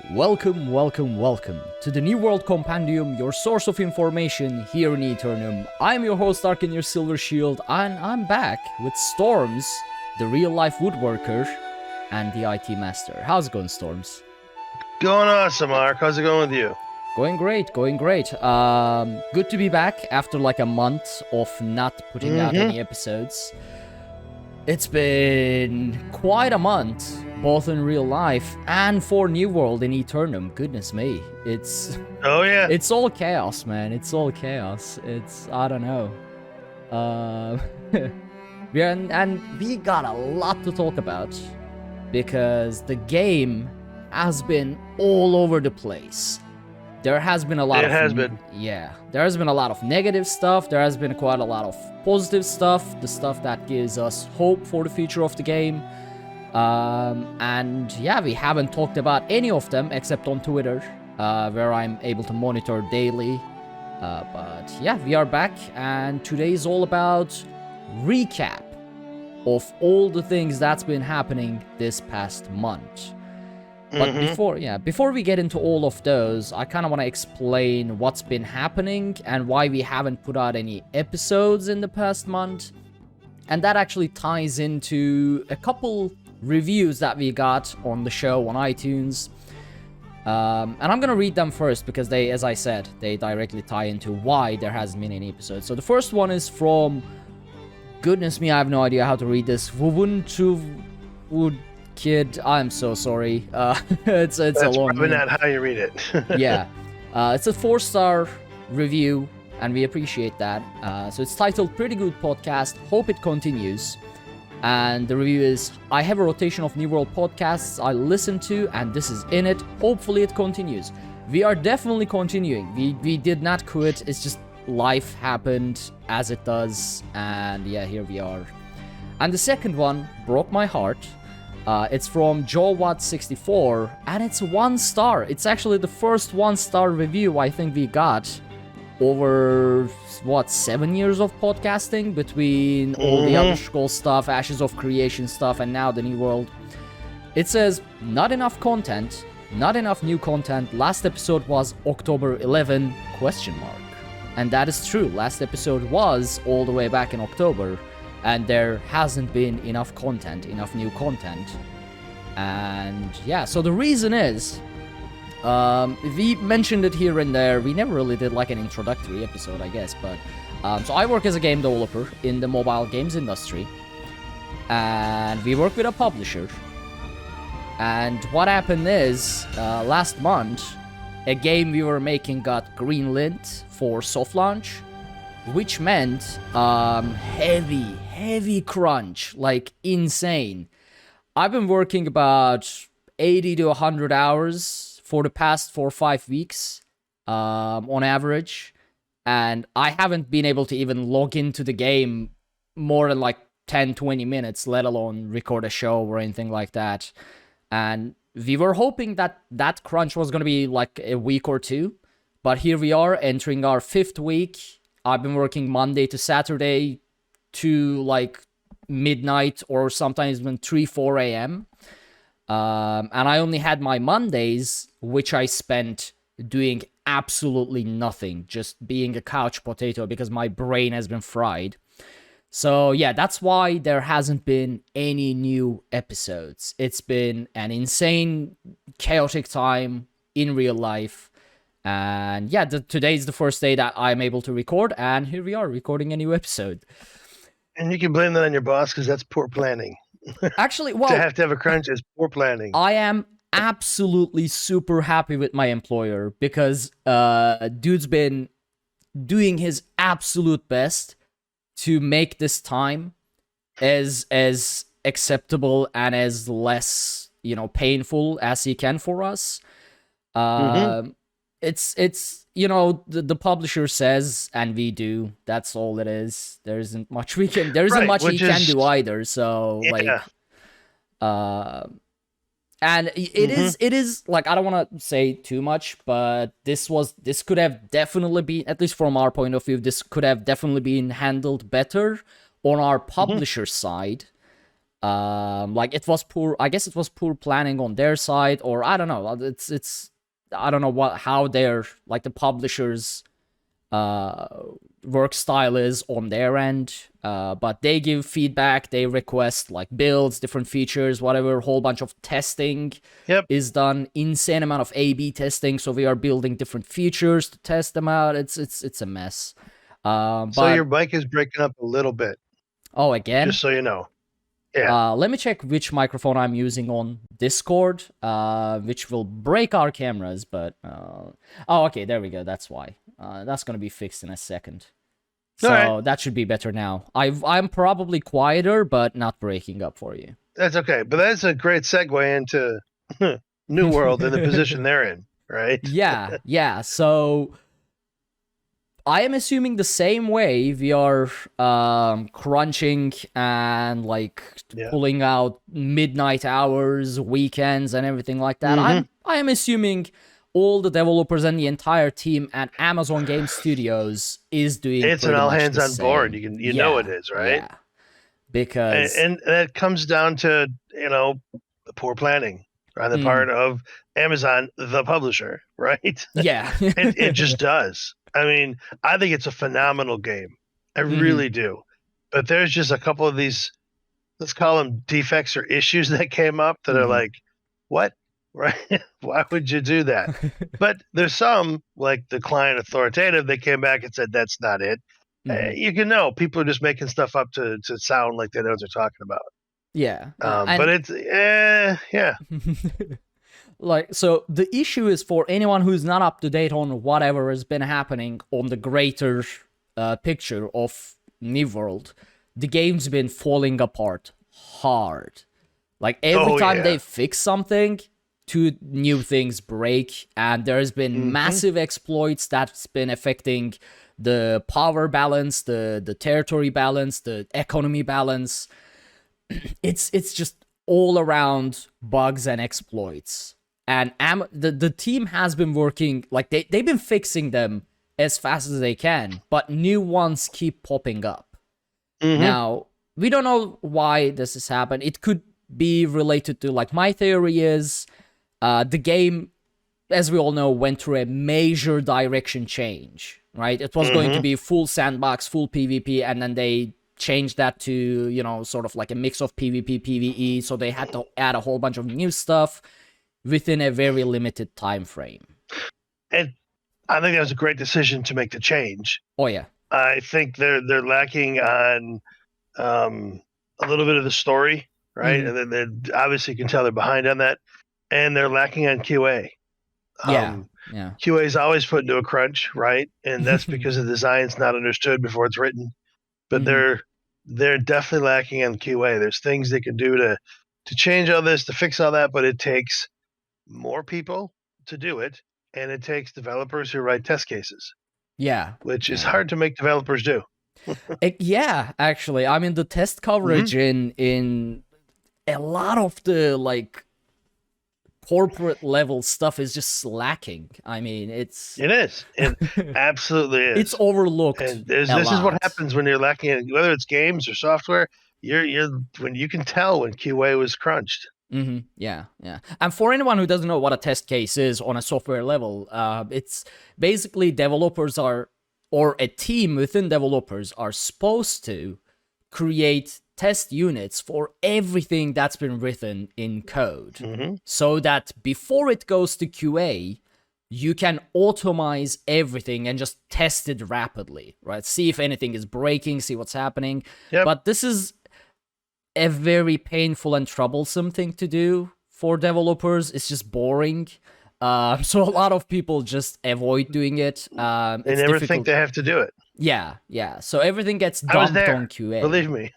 Welcome, welcome, welcome to the New World Compendium, your source of information here in Eternum. I'm your host Arkaniir Silver Shield, and I'm back with Storms, the real-life woodworker, and the IT master. How's it going, Storms? Going awesome, Mark. How's it going with you? Going great, going great. Good to be back after like a month of not putting out any episodes. It's been quite a month, both in real life and for New World in Eternum. Goodness me, it's it's all chaos, man. It's all chaos. I don't know. We got a lot to talk about because the game has been all over the place. There has been a lot there has been a lot of negative stuff. There has been quite a lot of positive stuff, the stuff that gives us hope for the future of the game. And yeah, we haven't talked about any of them except on Twitter, where I'm able to monitor daily. But yeah, we are back, and today is all about recap of all the things that's been happening this past month. But before we get into all of those, I kind of want to explain what's been happening and why we haven't put out any episodes in the past month. And that actually ties into a couple reviews that we got on the show on iTunes. And I'm going to read them first because they, as I said, they directly tie into why there hasn't been any episodes. So the first one is from, goodness me, I have no idea how to read this. Kid, I'm so sorry. It's a long probably not how you read it. Yeah. It's a 4-star review, and we appreciate that. So it's titled Pretty Good Podcast. Hope it continues. And the review is, I have a rotation of New World podcasts I listen to, and this is in it. Hopefully it continues. We are definitely continuing. We did not quit. It's just life happened as it does. And yeah, here we are. And the second one broke my heart. It's from JoeWatt64, and it's 1 star. It's actually the first 1-star review I think we got over, 7 years of podcasting, between all the other Skull stuff, Ashes of Creation stuff, and now the New World. It says, not enough content, not enough new content. Last episode was October 11, ? And that is true. Last episode was all the way back in October. And there hasn't been enough content, enough new content. And yeah, so the reason is, we mentioned it here and there. We never really did like an introductory episode, I guess. But so I work as a game developer in the mobile games industry. And we work with a publisher. And what happened is, last month, a game we were making got greenlit for soft launch. Which meant heavy crunch, like insane. I've been working about 80 to 100 hours for the past 4 or 5 weeks on average. And I haven't been able to even log into the game more than like 10-20 minutes, let alone record a show or anything like that. And we were hoping that that crunch was going to be like a week or two. But here we are entering our 5th week. I've been working Monday to Saturday to like midnight or sometimes even 3-4 a.m. And I only had my Mondays, which I spent doing absolutely nothing, just being a couch potato because my brain has been fried. So yeah, that's why there hasn't been any new episodes. It's been an insane, chaotic time in real life. And yeah, today's the first day that I'm able to record, and here we are recording a new episode. And you can blame that on your boss because that's poor planning. Actually, well, to have a crunch is poor planning. I am absolutely super happy with my employer because dude's been doing his absolute best to make this time as acceptable and as less, painful as he can for us. It's the publisher says, and we do. That's all it is. There isn't much he can do either. So yeah. And it is like, I don't want to say too much, but this could have definitely been, at least from our point of view, this could have definitely been handled better on our publisher side. Like it was poor. I guess it was poor planning on their side, or I don't know. It's I don't know how their like the publishers work style is on their end, but they give feedback, they request like builds, different features, whatever. Whole bunch of testing is done, insane amount of A/B testing, so we are building different features to test them out. It's a mess. So But your mic is breaking up a little bit, again, just so you know. Yeah. let me check which microphone I'm using on Discord, which will break our cameras, but okay, there we go. That's why. That's gonna be fixed in a second. So All that should be better now. I'm probably quieter, but not breaking up for you. That's okay. But that's a great segue into New World and the position they're in, right? Yeah. So I am assuming the same way we are crunching and like pulling out midnight hours, weekends, and everything like that. I am assuming all the developers and the entire team at Amazon Game Studios is doing. It's an all hands on board. You know it is, right? Yeah. Because and that comes down to poor planning on the part of Amazon, the publisher, right? Yeah. it just does. I mean, I think it's a phenomenal game. I really do. But there's just a couple of these, let's call them defects or issues that came up that are like, what? Right? Why would you do that? But there's some, like the client authoritative, they came back and said, that's not it. You can know people are just making stuff up to sound like they know what they're talking about. Yeah. But it's, yeah. Like, so the issue is for anyone who's not up to date on whatever has been happening on the greater picture of New World, the game's been falling apart hard. Like every time they fix something, two new things break, and there's been massive exploits that's been affecting the power balance, the territory balance, the economy balance. It's just all around bugs and exploits. And the team has been working, like they've been fixing them as fast as they can, but new ones keep popping up. Now, we don't know why this has happened. It could be related to, like, my theory is the game, as we all know, went through a major direction change, right? It was going to be full sandbox, full PvP, and then they changed that to, sort of like a mix of PvP, PvE, so they had to add a whole bunch of new stuff within a very limited time frame. And I think that was a great decision to make the change. Oh yeah. I think they're lacking on a little bit of the story, right? And then they obviously you can tell they're behind on that, and they're lacking on QA. Yeah. QA is always put into a crunch, right? And that's because the design's not understood before it's written. But they're definitely lacking on QA. There's things they can do to change all this, to fix all that, but it takes more people to do it, and it takes developers who write test cases. Yeah. Which is hard to make developers do. Yeah, actually. I mean, the test coverage in a lot of the, like, corporate level stuff is just slacking. I mean, it is. It absolutely is. It's overlooked. And this is what happens when you're lacking in, whether it's games or software. When you can tell when QA was crunched. Yeah. And for anyone who doesn't know what a test case is on a software level, it's basically developers or a team within developers are supposed to create test units for everything that's been written in code, so that before it goes to QA, you can automize everything and just test it rapidly, right? See if anything is breaking, see what's happening. But this is a very painful and troublesome thing to do for developers. It's just boring. So a lot of people just avoid doing it. They never think they have to do it. Yeah. So everything gets dumped on QA. Believe me.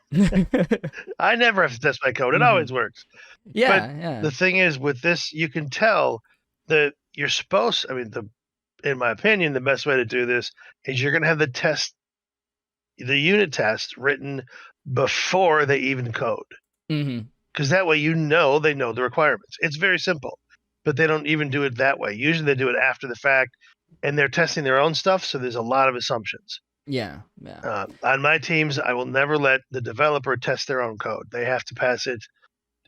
I never have to test my code. It always works. Yeah. The thing is, with this, you can tell that you're supposed, in my opinion, the best way to do this is you're going to have the unit test written before they even code. Because that way they know the requirements. It's very simple. But they don't even do it that way. Usually they do it after the fact, and they're testing their own stuff, so there's a lot of assumptions. Yeah. On my teams, I will never let the developer test their own code. They have to pass it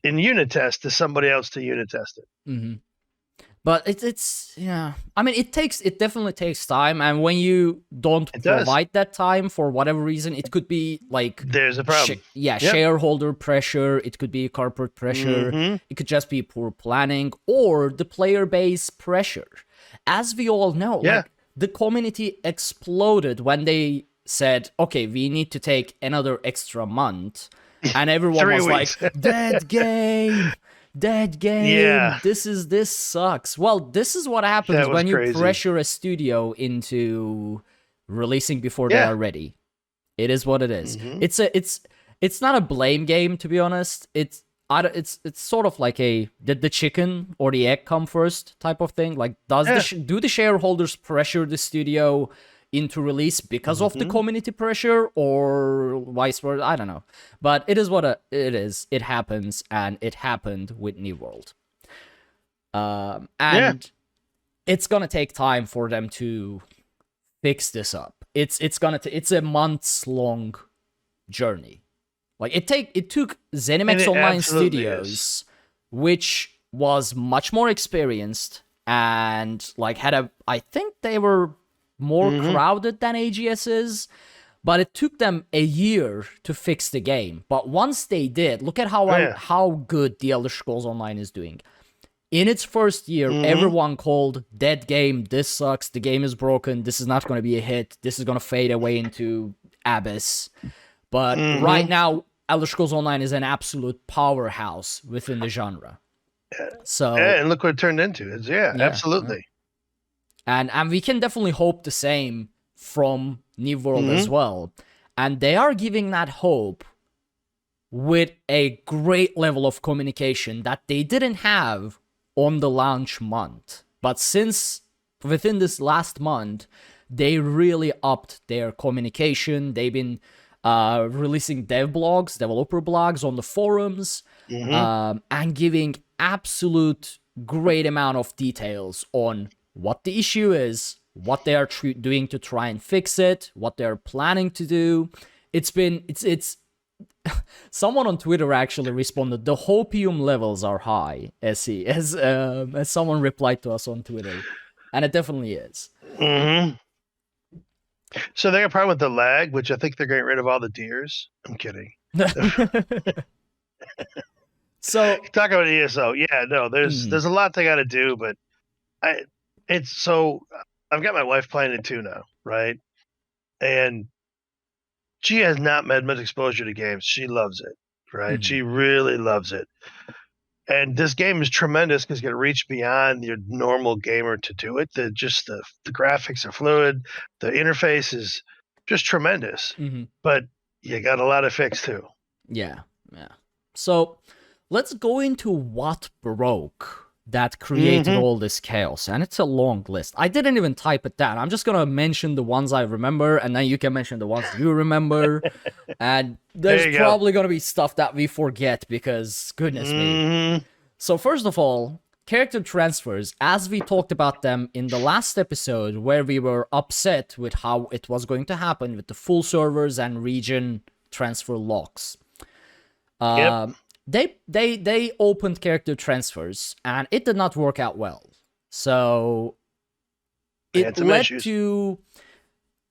in unit test to somebody else to unit test it. Mm-hmm. But it's yeah. I mean, it definitely takes time, and when you don't It does. provide that time for whatever reason, it could be like There's a problem. Shareholder pressure. It could be corporate pressure. Mhm. It could just be poor planning or the player base pressure. As we all know, like the community exploded when they said, "Okay, we need to take another extra month," and everyone was weeks. like, "Dead game." Dead game. Yeah. This sucks. Well, this is what happens when you pressure a studio into releasing before they are ready. It is what it is. Mm-hmm. It's not a blame game, to be honest. It's sort of like did the chicken or the egg come first type of thing. Like do the shareholders pressure the studio into release because of the community pressure or vice versa? I don't know. But it is what it is. It happens, and it happened with New World. And it's gonna take time for them to fix this up. It's a months long journey. Like it took ZeniMax Online Studios, which was much more experienced and like I think they were more crowded than AGS is, but it took them a year to fix the game. But once they did, look at how good the Elder Scrolls Online is doing. In its first year, everyone called dead game, this sucks, the game is broken, this is not going to be a hit, this is going to fade away into abyss. But right now, Elder Scrolls Online is an absolute powerhouse within the genre. So and look what it turned into. Absolutely. And we can definitely hope the same from New World as well. And they are giving that hope with a great level of communication that they didn't have on the launch month. But since within this last month, they really upped their communication. They've been releasing developer blogs on the forums, and giving absolute great amount of details on what the issue is, what they are doing to try and fix it, what they're planning to do. It's someone on Twitter actually responded, the hopium levels are high, as someone replied to us on Twitter. And it definitely is. So they got a problem with the lag, which I think they're getting rid of all the deers. I'm kidding. So talk about ESO. Yeah, no, there's a lot they got to do, but I've got my wife playing it too now, right? And she has not had much exposure to games. She loves it, right? She really loves it. And this game is tremendous because you can reach beyond your normal gamer to do it. The graphics are fluid. The interface is just tremendous. But you got a lot to fix too. Yeah. So let's go into what broke that created all this chaos. And it's a long list. I didn't even type it down. I'm just going to mention the ones I remember, and then you can mention the ones you remember. And there's probably going to be stuff that we forget because, goodness me. So first of all, character transfers, as we talked about them in the last episode, where we were upset with how it was going to happen with the full servers and region transfer locks. They opened character transfers, and it did not work out well. So it led to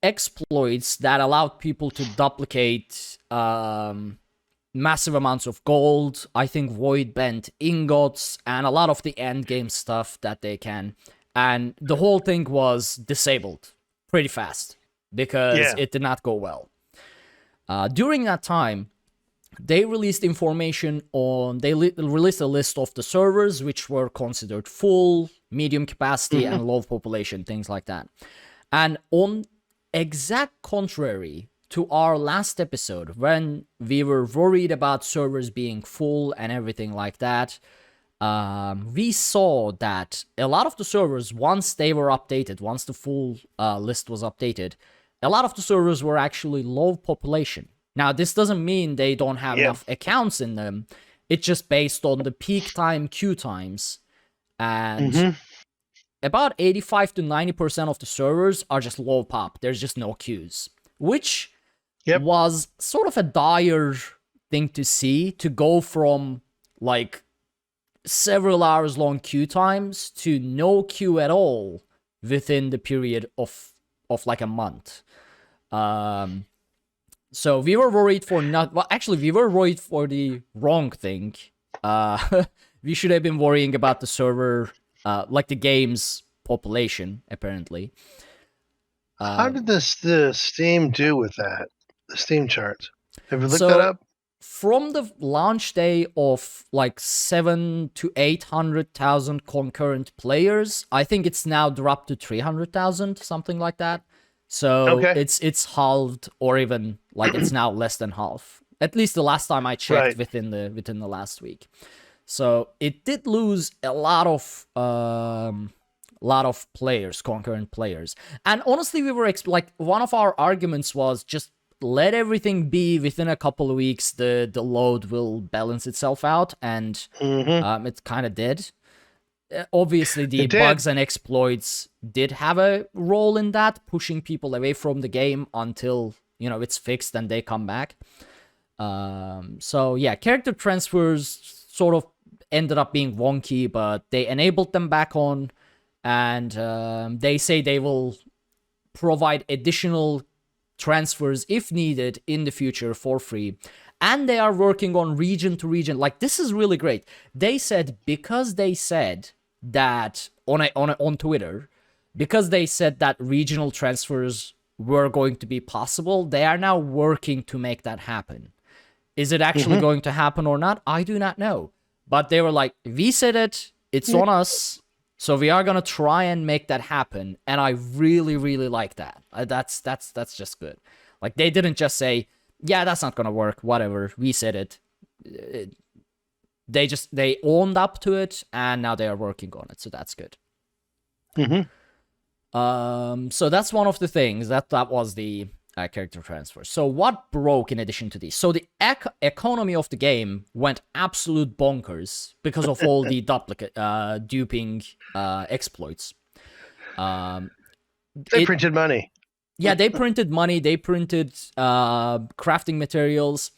exploits that allowed people to duplicate massive amounts of gold, I think void bent ingots, and a lot of the end game stuff that they can. And the whole thing was disabled pretty fast because it did not go well. During that time, they released information on, released a list of the servers which were considered full, medium capacity, and low population, things like that. And on exact contrary to our last episode, when we were worried about servers being full and everything like that, we saw that a lot of the servers, once they were updated, once the full list was updated, a lot of the servers were actually low population. Now, this doesn't mean they don't have enough accounts in them. It's just based on the peak time queue times. And about 85 to 90% of the servers are just low pop. There's just no queues. which was sort of a dire thing to see, to go from like several hours long queue times to no queue at all within the period of like a month. So we were worried for we were worried for the wrong thing. We should have been worrying about the server, like the game's population, apparently. How did the Steam do with that? The Steam charts. Have you looked that up? From the launch day of like 700,000 to 800,000 concurrent players, I think it's now dropped to 300,000, something like that. So it's halved, or even like it's now less than half. At least the last time I checked, within the last week. So it did lose a lot of players, concurrent players. And honestly, we were like, one of our arguments was just let everything be. Within a couple of weeks, the load will balance itself out, and it kind of did. Obviously, the bugs and exploits did have a role in that, pushing people away from the game until, it's fixed and they come back. So yeah, character transfers sort of ended up being wonky, but they enabled them back on, and they say they will provide additional transfers if needed in the future for free. And they are working on region to region. Like, this is really great. They said, because they said that on Twitter, because they said that regional transfers were going to be possible, they are now working to make that happen. Is it actually going to happen or not? I do not know. But they were like, we said it, it's on us, so we are going to try and make that happen. And I really, really like that. That's just good. Like, they didn't just say, yeah, that's not going to work, whatever, we said it. They owned up to it, and now they are working on it, so that's good. So that's one of the things that was the character transfer. So what broke in addition to this? So the economy of the game went absolute bonkers because of all the duping exploits. They printed money. Yeah, they printed money. They printed crafting materials.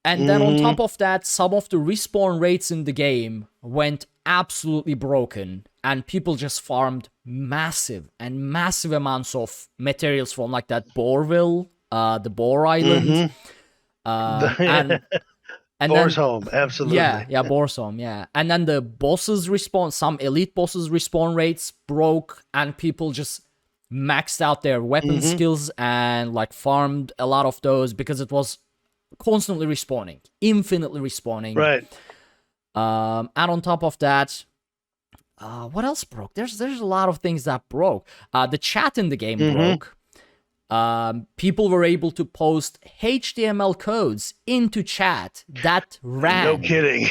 And then on top of that, some of the respawn rates in the game went absolutely broken, and people just farmed massive amounts of materials from like that Boarville, the Boar Island, and Boar's Home, absolutely. Yeah, Boar's Home, yeah. And then the bosses respawn, some elite bosses respawn rates broke, and people just maxed out their weapon skills and like farmed a lot of those because it was constantly respawning, infinitely respawning. Right. And on top of that, what else broke? There's a lot of things that broke. The chat in the game broke. People were able to post HTML codes into chat that ran. No kidding.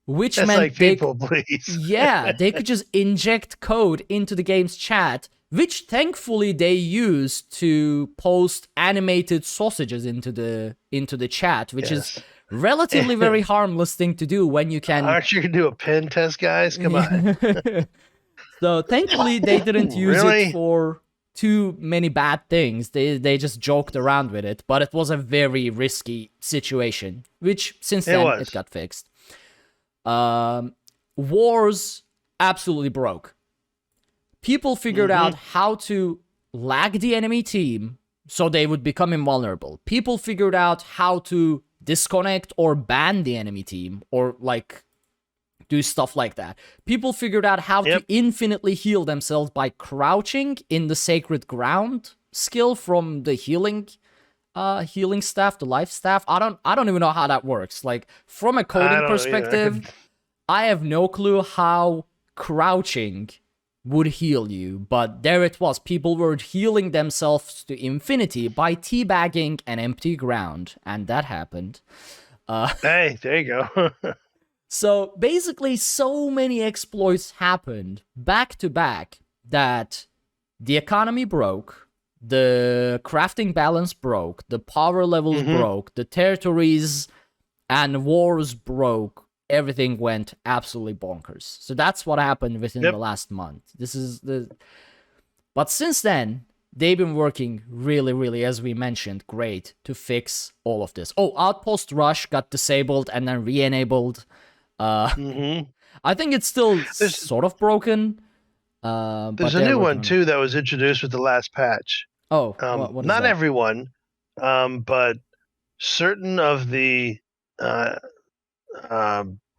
Which That's meant like people, please. Yeah, they could just inject code into the game's chat, which thankfully they used to post animated sausages into the chat, which is relatively very harmless thing to do when you can. Aren't you gonna do a pen test, guys? Come on. So thankfully they didn't use it for too many bad things. They just joked around with it, but it was a very risky situation, which since then it got fixed. Wars absolutely broke. People figured out how to lag the enemy team so they would become invulnerable. People figured out how to disconnect or ban the enemy team, or like do stuff like that. People figured out how to infinitely heal themselves by crouching in the sacred ground skill from the healing staff, the life staff. I don't even know how that works. Like, from a coding perspective, I have no clue how crouching would heal you, but there it was. People were healing themselves to infinity by teabagging an empty ground, and that happened. Hey, there you go. So basically, so many exploits happened back to back that the economy broke, the crafting balance broke, the power levels broke, the territories and wars broke. Everything went absolutely bonkers. So that's what happened within the last month. But since then, they've been working really, really, as we mentioned, great to fix all of this. Oh, Outpost Rush got disabled and then re-enabled. I think it's still sort of broken. But There's a they're new working one on it. too that was introduced with the last patch. Oh, what is Not that? everyone, but certain of the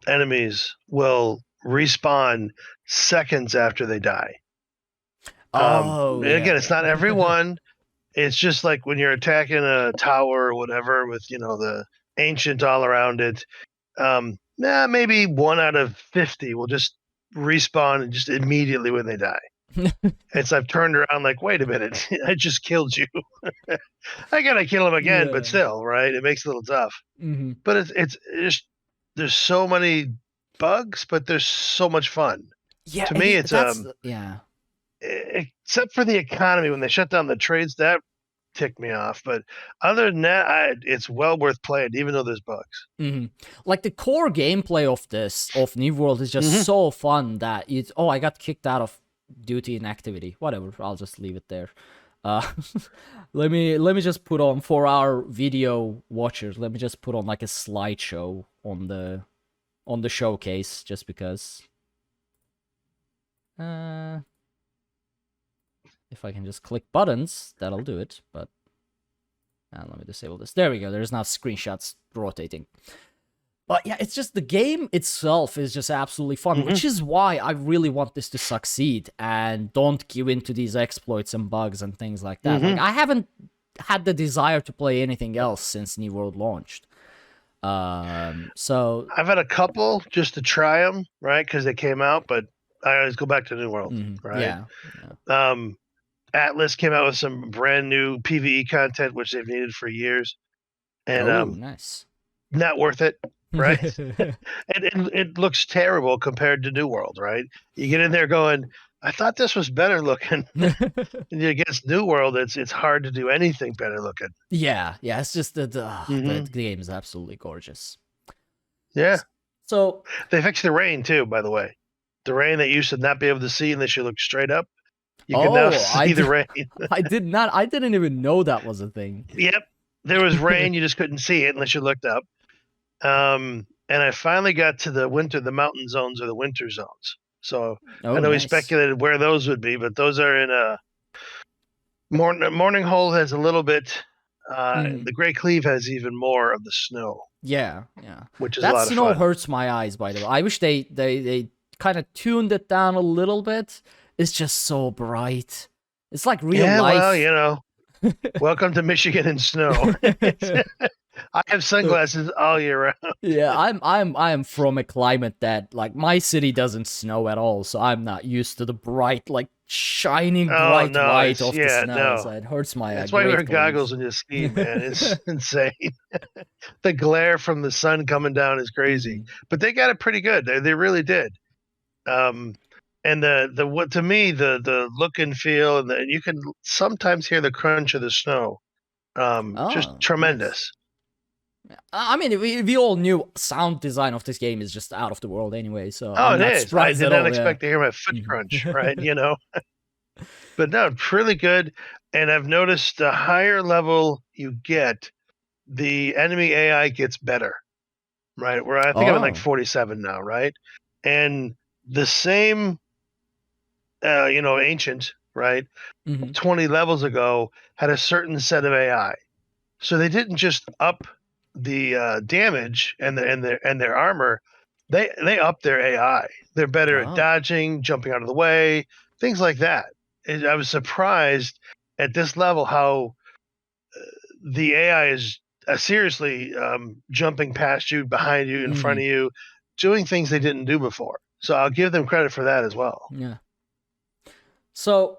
enemies will respawn seconds after they die. Oh, And yeah. again, it's not everyone. It's just like when you're attacking a tower or whatever with the ancient all around it. Maybe 1 out of 50 will just respawn and just immediately when they die. It's I've turned around like, wait a minute, I just killed you. I gotta kill him again, but still, right? It makes it a little tough. But it's just there's so many bugs, but there's so much fun. Yeah, To me, it's yeah. except for the economy when they shut down the trades, that ticked me off. But other than that, it's well worth playing, even though there's bugs. Like the core gameplay of New World is just so fun that it's. Oh, I got kicked out of duty and activity. Whatever, I'll just leave it there. Let me just put on for our video watchers. Let me just put on like a slideshow on the showcase, just because. If I can just click buttons, that'll do it. But let me disable this. There we go. There's now screenshots rotating. But yeah, it's just the game itself is just absolutely fun, which is why I really want this to succeed and don't give in to these exploits and bugs and things like that. Like, I haven't had the desire to play anything else since New World launched. So I've had a couple just to try them, right? Because they came out, but I always go back to New World, right? Yeah. Atlas came out with some brand new PvE content, which they've needed for years, and nice. Not worth it, right? And it looks terrible compared to New World, right? You get in there going, I thought this was better looking. And against New World, it's hard to do anything better looking. Yeah, it's just the game is absolutely gorgeous. Yeah. So they fixed the rain too, by the way. The rain that you used to not be able to see unless you look straight up. You can now see the rain. I didn't even know that was a thing. Yep. There was rain, you just couldn't see it unless you looked up. And I finally got to the mountain zones or the winter zones. So I know we speculated where those would be, but those are in Morning Hole has a little bit. The Great Cleave has even more of the snow. Yeah. Which is a lot of fun. That snow hurts my eyes, by the way. I wish they kind of tuned it down a little bit. It's just so bright. It's like real life. Well, welcome to Michigan and snow. I have sunglasses all year round. Yeah, I'm from a climate that, like, my city doesn't snow at all, so I'm not used to the bright, like, shining bright light of the snow. So it hurts my eyes. That's why you wear goggles when you ski, man. It's insane. The glare from the sun coming down is crazy. But they got it pretty good. They really did. And what to me the look and feel, and you can sometimes hear the crunch of the snow. Just tremendous. Nice. I mean, we all knew sound design of this game is just out of the world anyway. So it is. I did not expect to hear my foot crunch, right? But no, it's really good. And I've noticed the higher level you get, the enemy AI gets better, right? Where I think I'm at like 47 now, right? And the same, ancient, right? 20 levels ago had a certain set of AI. So they didn't just up the damage and their armor. They up their AI. They're better at dodging, jumping out of the way, things like that. And I was surprised at this level how the AI is seriously jumping past you, behind you, in front of you, doing things they didn't do before. So I'll give them credit for that as well. Yeah. So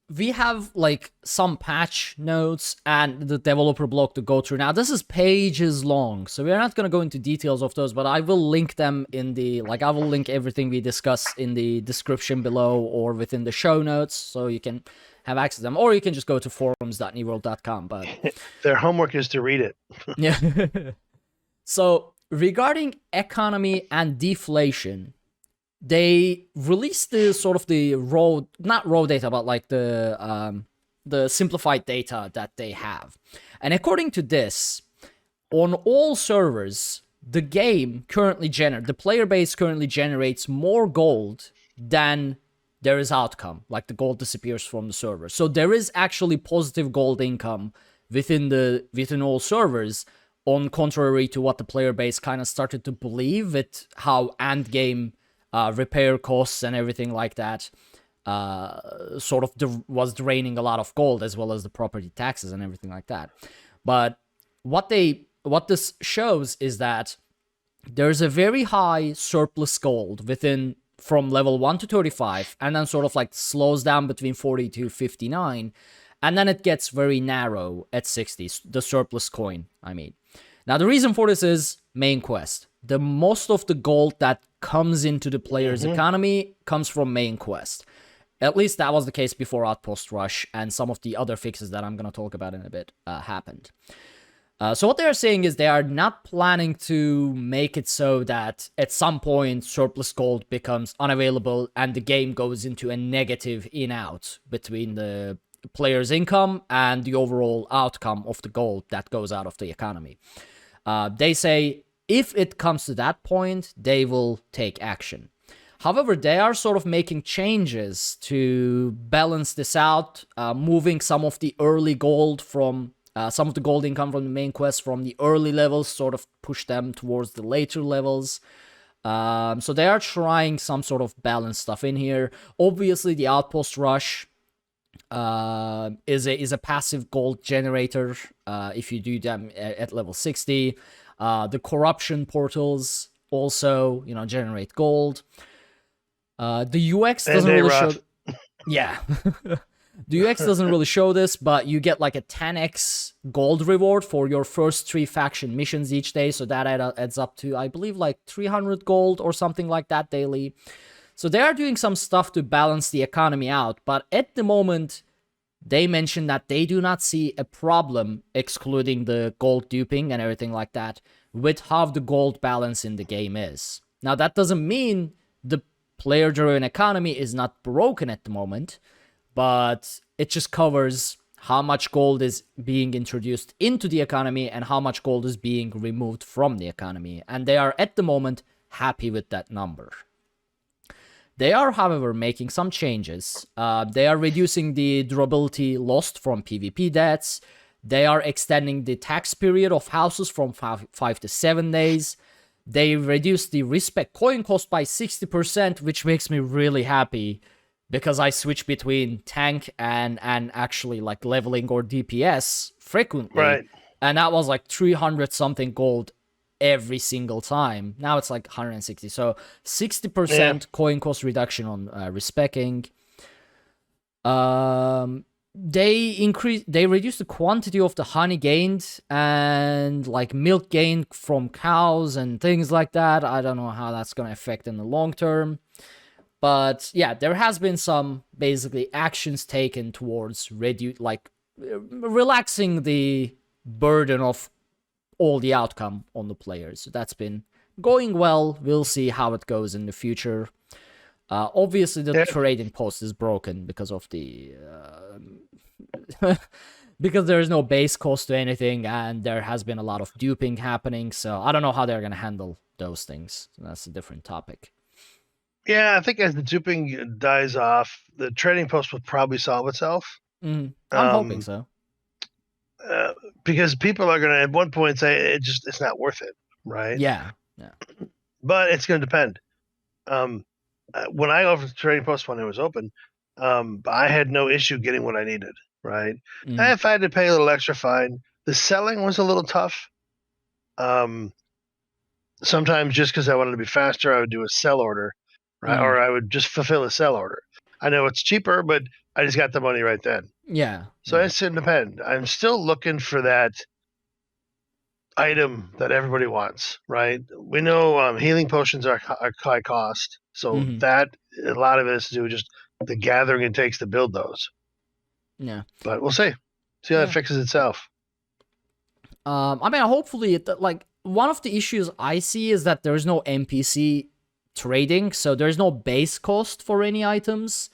we have like some patch notes and the developer blog to go through. Now this is pages long, so we're not going to go into details of those, but I will link them in I will link everything we discuss in the description below or within the show notes, so you can have access to them, or you can just go to forums.newworld.com. But their homework is to read it. Yeah. So regarding economy and deflation, they released the sort of the not raw data, but like the the simplified data that they have. And according to this, on all servers, the player base currently generates more gold than there is outcome. Like the gold disappears from the server. So there is actually positive gold income within all servers, on contrary to what the player base kind of started to believe, with how end game repair costs and everything like that sort of was draining a lot of gold, as well as the property taxes and everything like that. But what this shows is that there's a very high surplus gold from level 1 to 35, and then sort of like slows down between 40 to 59, and then it gets very narrow at 60, the surplus coin, I mean. Now, the reason for this is main quest. The most of the gold that comes into the player's economy comes from main quest. At least that was the case before Outpost Rush, and some of the other fixes that I'm going to talk about in a bit happened. So what they are saying is they are not planning to make it so that at some point surplus gold becomes unavailable and the game goes into a negative in-out between the player's income and the overall outcome of the gold that goes out of the economy. They say if it comes to that point, they will take action. However, they are sort of making changes to balance this out, moving some of the early gold from some of the gold income from the main quest from the early levels, sort of push them towards the later levels. So they are trying some sort of balance stuff in here. Obviously, the Outpost Rush is a passive gold generator if you do them at level 60. The corruption portals also, generate gold. The UX doesn't really show. Yeah. The UX doesn't really show this, but you get like a 10x gold reward for your first 3 faction missions each day. So that adds up to, I believe, like 300 gold or something like that daily. So they are doing some stuff to balance the economy out. But at the moment, they mention that they do not see a problem, excluding the gold duping and everything like that, with how the gold balance in the game is. Now, that doesn't mean the player-driven economy is not broken at the moment, but it just covers how much gold is being introduced into the economy and how much gold is being removed from the economy. And they are, at the moment, happy with that number. They are, however, making some changes. They are reducing the durability lost from PvP deaths. They are extending the tax period of houses from 5 to 7 days. They reduced the respec coin cost by 60%, which makes me really happy, because I switch between tank and actually like leveling or DPS frequently. Right. And that was like 300 something gold every single time. Now it's like 160. So 60% coin cost reduction on respecking. They reduced the quantity of the honey gained and like milk gained from cows and things like that. I don't know how that's going to affect in the long term. But yeah, there has been some basically actions taken towards relaxing the burden of all the outcome on the players. So that's been going well. We'll see how it goes in the future. Obviously, the trading post is broken because of the because there is no base cost to anything, and there has been a lot of duping happening. So I don't know how they're going to handle those things. So that's a different topic. Yeah, I think as the duping dies off, the trading post will probably solve itself. I'm hoping so. Because people are going to at one point say it's not worth it, right? Yeah. But it's going to depend. When I offered the trading post when it was open, I had no issue getting what I needed, right? If I had to pay a little extra, fine. The selling was a little tough. Sometimes just because I wanted to be faster, I would do a sell order, right? Or I would just fulfill a sell order. I know it's cheaper, but I just got the money right then. Yeah. So it's going to depend. I'm still looking for that item that everybody wants, right? We know healing potions are high cost, so that a lot of it has to do with just the gathering it takes to build those. Yeah. But we'll see. See how it fixes itself. I mean, hopefully, one of the issues I see is that there's no NPC trading, so there's no base cost for any items.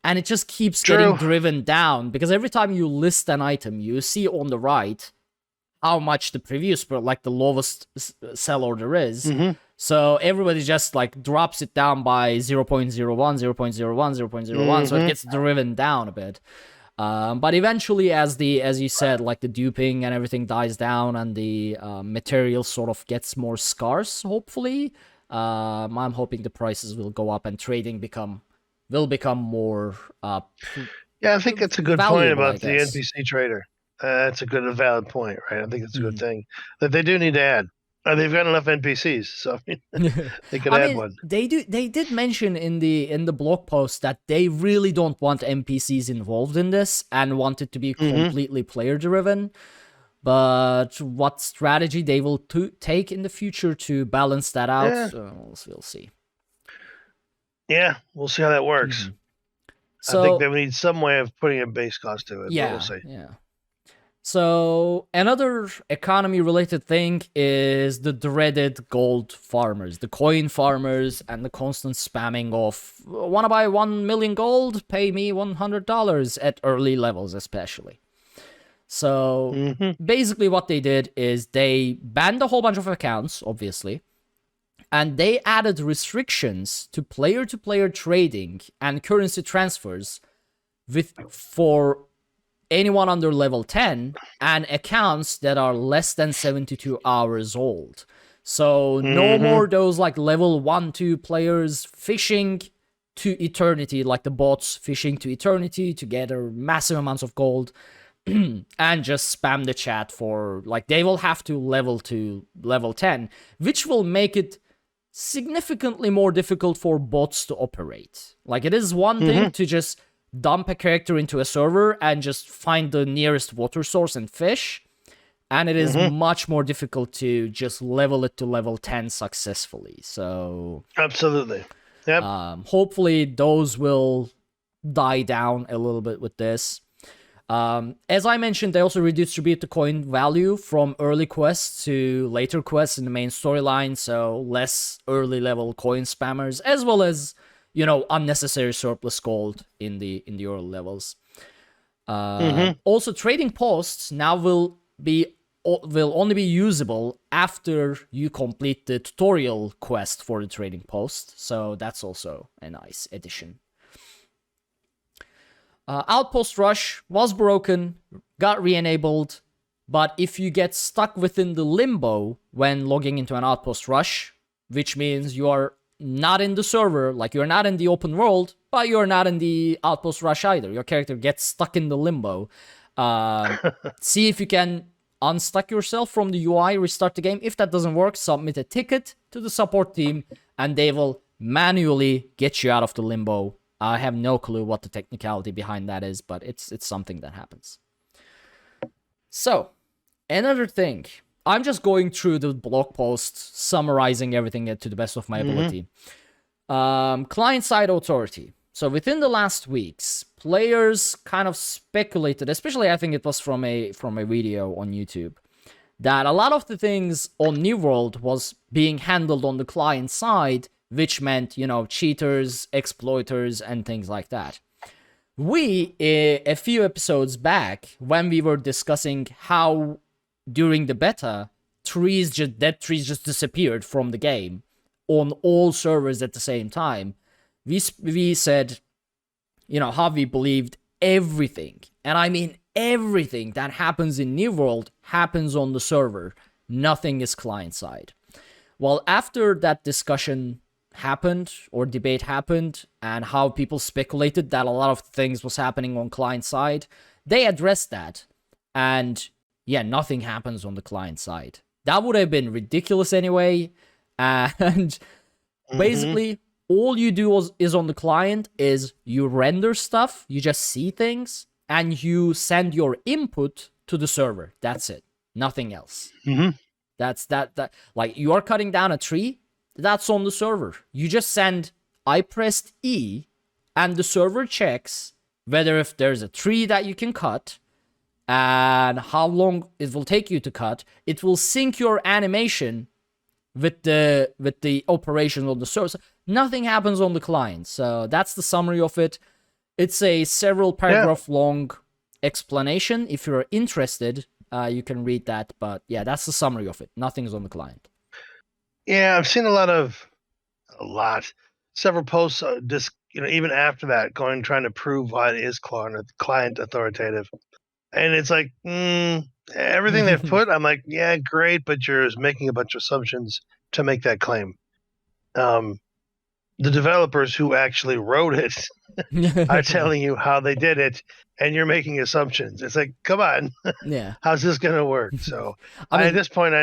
and it just keeps True. getting driven down, because every time you list an item, you see on the right how much the previous, like the lowest sell order is. Mm-hmm. So everybody just like drops it down by 0.01, 0.01, 0.01, so it gets driven down a bit. But eventually, as you said, like the duping and everything dies down, and the material sort of gets more scarce, hopefully, I'm hoping the prices will go up and trading will become more. Yeah, I think that's a good point valuable, about the NPC trader. That's a valid point, right? I think it's a good thing that they do need to add. They've got enough NPCs, so they could add one. They did mention in the blog post that they really don't want NPCs involved in this and want it to be completely player driven. But what strategy they will take in the future to balance that out, we'll see. Yeah, we'll see how that works. So, I think they would need some way of putting a base cost to it. Yeah, but we'll see. Yeah. So another economy-related thing is the dreaded gold farmers, the coin farmers, and the constant spamming of, wanna buy 1 million gold? Pay me $100 at early levels, especially. So basically what they did is they banned a whole bunch of accounts, obviously, and they added restrictions to player-to-player trading and currency transfers for anyone under level 10 and accounts that are less than 72 hours old. So no more those like level 1, 2 players fishing to eternity, like the bots fishing to eternity to gather massive amounts of gold and just spam the chat for, like, they will have to level to level 10, which will make it significantly more difficult for bots to operate. Like, it is one thing to just dump a character into a server and just find the nearest water source and fish, and it is much more difficult to just level it to level 10 successfully. So absolutely, yep. Hopefully those will die down a little bit with this. As I mentioned, they also redistribute the coin value from early quests to later quests in the main storyline, so less early level coin spammers, as well as, you know, unnecessary surplus gold in the early levels. Also, trading posts now will only be usable after you complete the tutorial quest for the trading post, so that's also a nice addition. Outpost Rush was broken, got re-enabled, but if you get stuck within the limbo when logging into an Outpost Rush, which means you are not in the server, like you're not in the open world, but you're not in the Outpost Rush either. Your character gets stuck in the limbo. See if you can unstuck yourself from the UI, restart the game. If that doesn't work, submit a ticket to the support team, and they will manually get you out of the limbo. I have no clue what the technicality behind that is, but it's something that happens. So, another thing. I'm just going through the blog post, summarizing everything to the best of my ability. Client-side authority. So within the last weeks, players kind of speculated, especially I think it was from a video on YouTube, that a lot of the things on New World was being handled on the client side, which meant, you know, cheaters, exploiters, and things like that. We, a few episodes back, when we were discussing how during the beta, dead trees just disappeared from the game on all servers at the same time, we said, you know, how we believed everything, and I mean everything that happens in New World happens on the server. Nothing is client-side. Well, after that discussion happened, or debate happened, and how people speculated that a lot of things was happening on client side, they addressed that, and yeah, nothing happens on the client side. That would have been ridiculous anyway, and basically all you do is on the client is you render stuff, you just see things, and you send your input to the server. That's it. Nothing else. That's that like, you are cutting down a tree, that's on the server. You just send, I pressed E, and the server checks whether if there's a tree that you can cut, and how long it will take you to cut. It will sync your animation with the operation on the server. So nothing happens on the client. So that's the summary of it. It's a several paragraph long explanation. If you're interested, you can read that. But yeah, that's the summary of it. Nothing's on the client. Yeah, I've seen several posts, even after that, trying to prove why it is client authoritative. And it's like, everything they've put, I'm like, yeah, great, but you're making a bunch of assumptions to make that claim. The developers who actually wrote it are telling you how they did it, and you're making assumptions. It's like, come on, Yeah. how's this going to work? So I mean, at this point,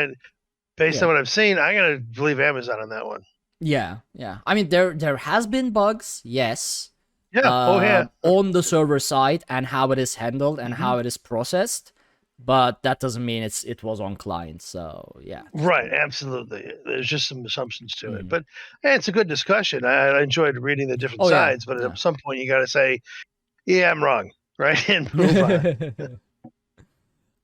based on what I've seen, I'm going to believe Amazon on that one. Yeah. I mean, there has been bugs, yes. Yeah. On the server side and how it is handled and how it is processed, but that doesn't mean it was on client. So yeah. Right. Absolutely. There's just some assumptions to it, but it's a good discussion. I enjoyed reading the different sides, but at some point you got to say, yeah, I'm wrong, right, and move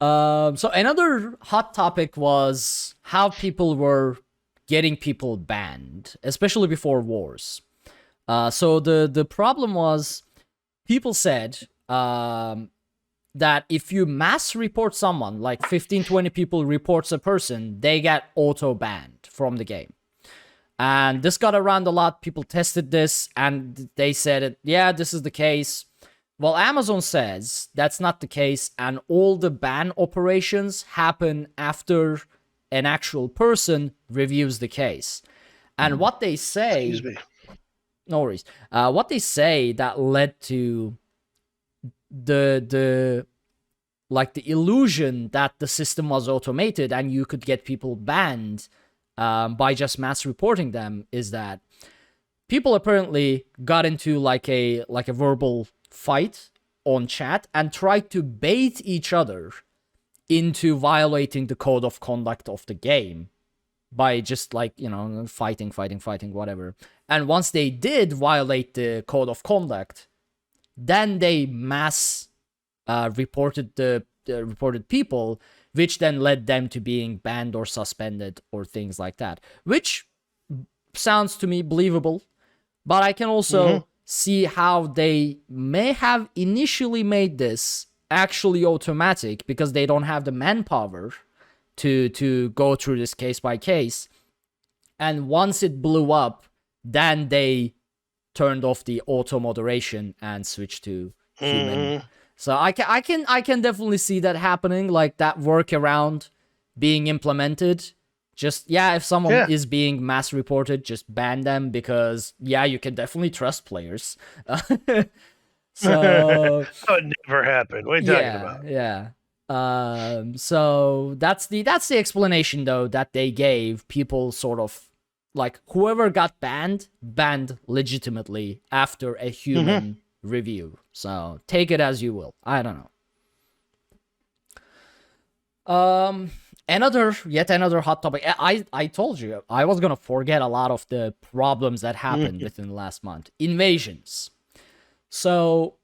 on. So another hot topic was how people were getting people banned, especially before wars. So the problem was, people said that if you mass report someone, like 15, 20 people reports a person, they get auto banned from the game. And this got around a lot. People tested this and they said, yeah, this is the case. Well, Amazon says that's not the case, and all the ban operations happen after an actual person reviews the case. And what they say... Excuse me. No worries. What they say that led to the illusion that the system was automated and you could get people banned by just mass reporting them is that people apparently got into like a verbal fight on chat and tried to bait each other into violating the code of conduct of the game by just fighting, whatever. And once they did violate the code of conduct, then they mass reported reported people, which then led them to being banned or suspended or things like that, which sounds to me believable. But I can also see how they may have initially made this actually automatic because they don't have the manpower to go through this case by case. And once it blew up, then they turned off the auto moderation and switched to human. So I can definitely see that happening, like that workaround being implemented. Just, if someone is being mass reported, just ban them because, you can definitely trust players. So that would never happen. What are you talking about? Yeah. So that's the explanation though that they gave people, sort of like whoever got banned legitimately after a human review. So take it as you will. I don't know. Yet another hot topic. I told you I was gonna forget a lot of the problems that happened within the last month. Invasions. So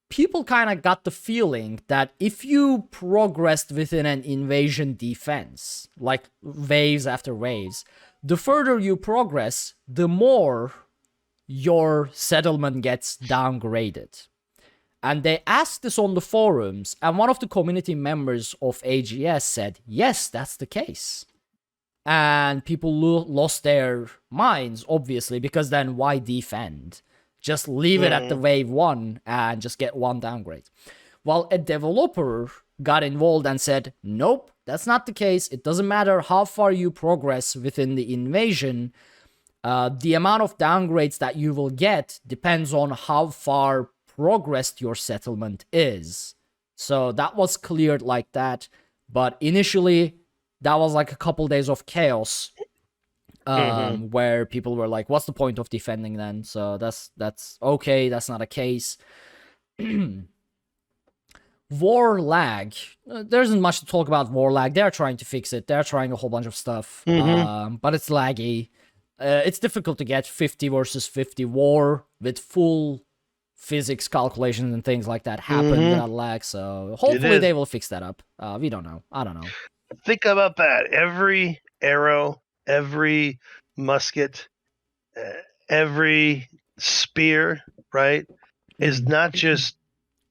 people kind of got the feeling that if you progressed within an invasion defense, like waves after waves, the further you progress, the more your settlement gets downgraded. And they asked this on the forums, and one of the community members of AGS said, yes, that's the case. And people lost their minds, obviously, because then why defend? Just leave it at the wave 1 and just get 1 downgrade. Well, a developer got involved and said, nope, that's not the case. It doesn't matter how far you progress within the invasion. The amount of downgrades that you will get depends on how far progressed your settlement is. So that was cleared like that. But initially, that was like a couple days of chaos. Where people were like, what's the point of defending then? So that's okay, that's not a case. War lag. There isn't much to talk about war lag. They're trying to fix it. They're trying a whole bunch of stuff. But it's laggy. It's difficult to get 50 versus 50 war with full physics calculations and things like that happen without lag. So hopefully they will fix that up. We don't know. I don't know. Think about that. Every arrow, every musket, every spear, right? is not just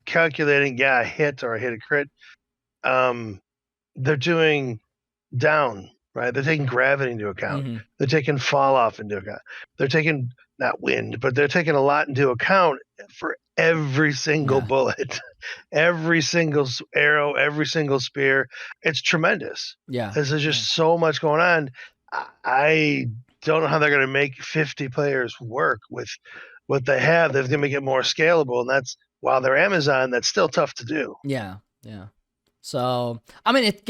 calculating, I hit or I hit a crit. They're doing down, right? They're taking gravity into account. Mm-hmm. They're taking fall off into account. They're taking not wind, but they're taking a lot into account for every single Yeah. bullet, every single arrow, every single spear. It's tremendous. Yeah. There's just so much going on. I don't know how they're going to make 50 players work with what they have. They're going to make it more scalable, and that's while they're Amazon, that's still tough to do. Yeah. Yeah. So I mean, it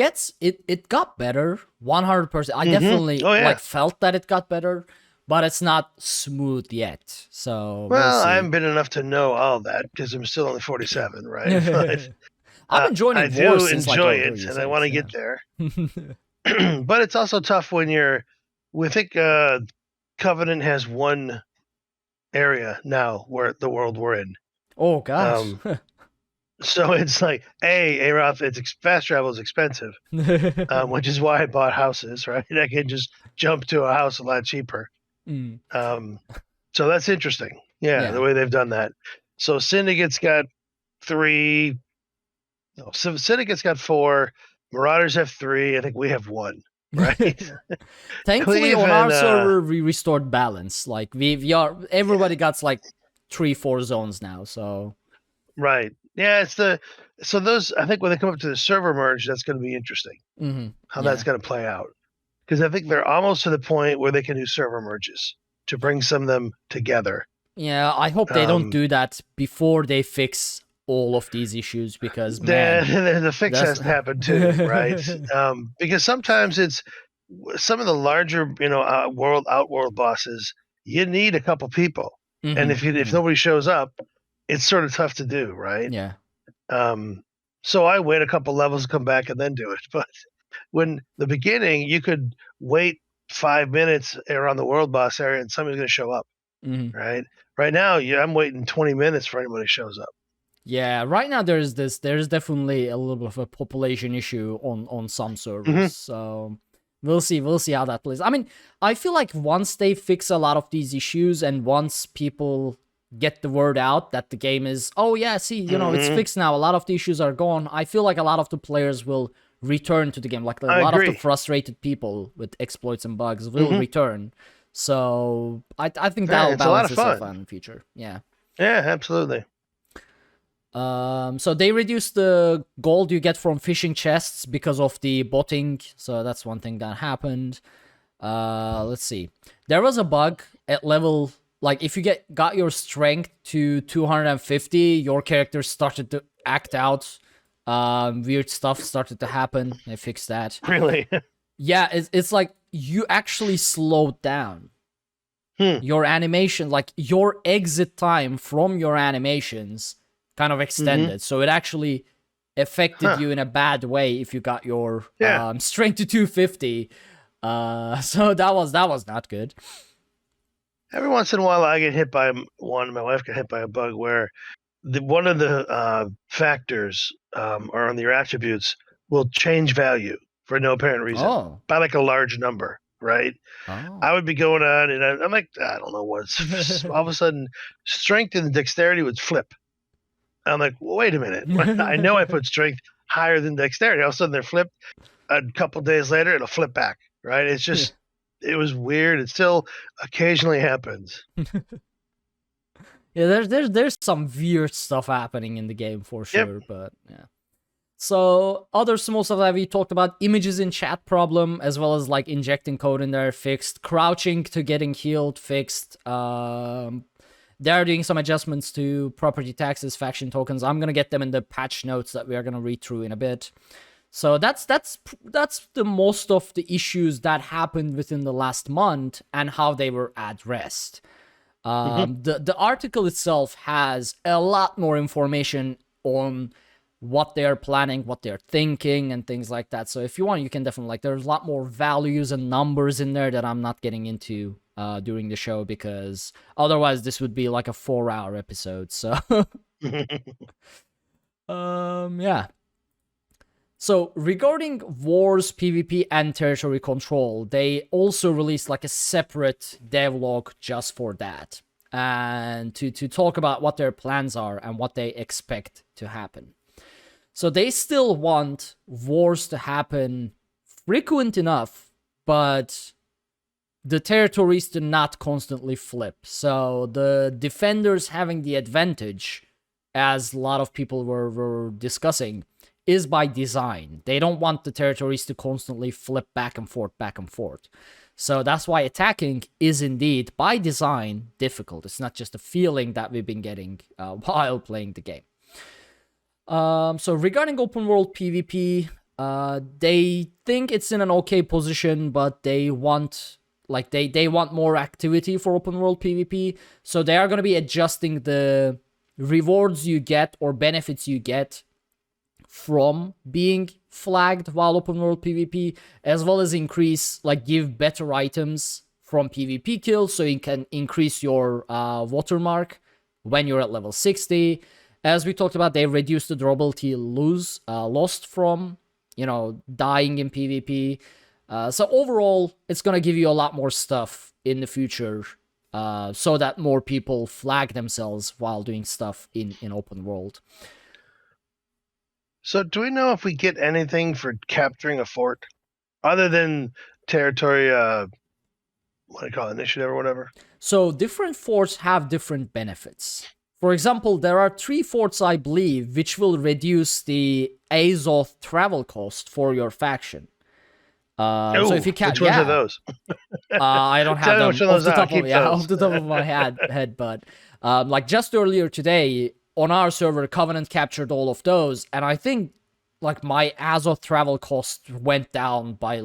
got better 100%. I definitely like felt that it got better, but it's not smooth yet. So well, we'll I haven't been enough to know all that because I'm still only 47, right? But, I've been joining I do wars since enjoy like it, and I want to get there. there. But it's also tough when we think Covenant has one area now where the world we're in. Oh gosh. So it's like, Aroth, fast travel is expensive, which is why I bought houses, right? I can just jump to a house a lot cheaper. Mm. So that's interesting. Yeah, the way they've done that. So Syndicate's got 3. No, so Syndicate's got 4. Marauders have 3. I think we have 1. Right. Thankfully, on our server, we restored balance. Like everybody got like 3-4 zones now. So. Right. Yeah, so those, I think when they come up to the server merge, that's going to be interesting. Mm-hmm. How that's going to play out, because I think they're almost to the point where they can do server merges to bring some of them together. Yeah, I hope they don't do that before they fix all of these issues, because the fix hasn't happened too, right? Because sometimes it's some of the larger, outworld bosses. You need a couple people, and if nobody shows up, it's sort of tough to do, right? Yeah. So I wait a couple levels, come back, and then do it. But when the beginning, you could wait 5 minutes around the world boss area, and somebody's going to show up, right? Right now, I'm waiting 20 minutes for anybody shows up. Yeah, right now there's definitely a little bit of a population issue on some servers. So we'll see how that plays. I mean, I feel like once they fix a lot of these issues, and once people get the word out that the game is, it's fixed now, a lot of the issues are gone, I feel like a lot of the players will return to the game. Like a lot of the frustrated people with exploits and bugs will return. So I think that'll balance itself out in the future. Yeah. Yeah, absolutely. So they reduced the gold you get from fishing chests because of the botting. So that's one thing that happened. Let's see. There was a bug at level, like if you got your strength to 250, your character started to act out. Weird stuff started to happen. They fixed that. Really? Yeah, it's like you actually slowed down. Your animation, like your exit time from your animations kind of extended. So it actually affected you in a bad way if you got your strength to 250. So that was not good. Every once in a while I get hit by one, my wife got hit by a bug where one of the factors or on your attributes will change value for no apparent reason by like a large number, right? I would be going on and I'm like, I don't know what's all of a sudden strength and dexterity would flip. I'm like, well, wait a minute. I know I put strength higher than dexterity. All of a sudden they're flipped. A couple days later, it'll flip back, right? It's just, it was weird. It still occasionally happens. Yeah, there's some weird stuff happening in the game for sure, but yeah. So other small stuff that we talked about, images in chat problem, as well as like injecting code in there, fixed. Crouching to getting healed, fixed. They're doing some adjustments to property taxes, faction tokens. I'm gonna get them in the patch notes that we are gonna read through in a bit. So that's the most of the issues that happened within the last month and how they were addressed. The article itself has a lot more information on what they're planning, what they're thinking, and things like that. So if you want, you can definitely, like, there's a lot more values and numbers in there that I'm not getting into during the show, because otherwise this would be like a 4-hour episode. So yeah. So regarding wars, PvP, and territory control, they also released like a separate devlog just for that. and to talk about what their plans are and what they expect to happen. So they still want wars to happen frequent enough, but the territories to not constantly flip. So the defenders having the advantage, as a lot of people were discussing, is by design. They don't want the territories to constantly flip back and forth, back and forth. So that's why attacking is indeed, by design, difficult. It's not just a feeling that we've been getting while playing the game. So regarding open world PvP, they think it's in an okay position, but they want they want more activity for open world PvP. So they are going to be adjusting the rewards you get or benefits you get from being flagged while open world PvP, as well as give better items from PvP kills, so you can increase your watermark when you're at level 60. As we talked about, they reduced the durability lost from, dying in PvP. So overall, it's going to give you a lot more stuff in the future, so that more people flag themselves while doing stuff in open world. So do we know if we get anything for capturing a fort, other than territory, what do you call it, initiative or whatever? So different forts have different benefits. For example, there are 3 forts, I believe, which will reduce the Azoth travel cost for your faction. So if you which ones are those? I don't have them off the top of my head, but just earlier today on our server, Covenant captured all of those, and I think my Azoth travel cost went down by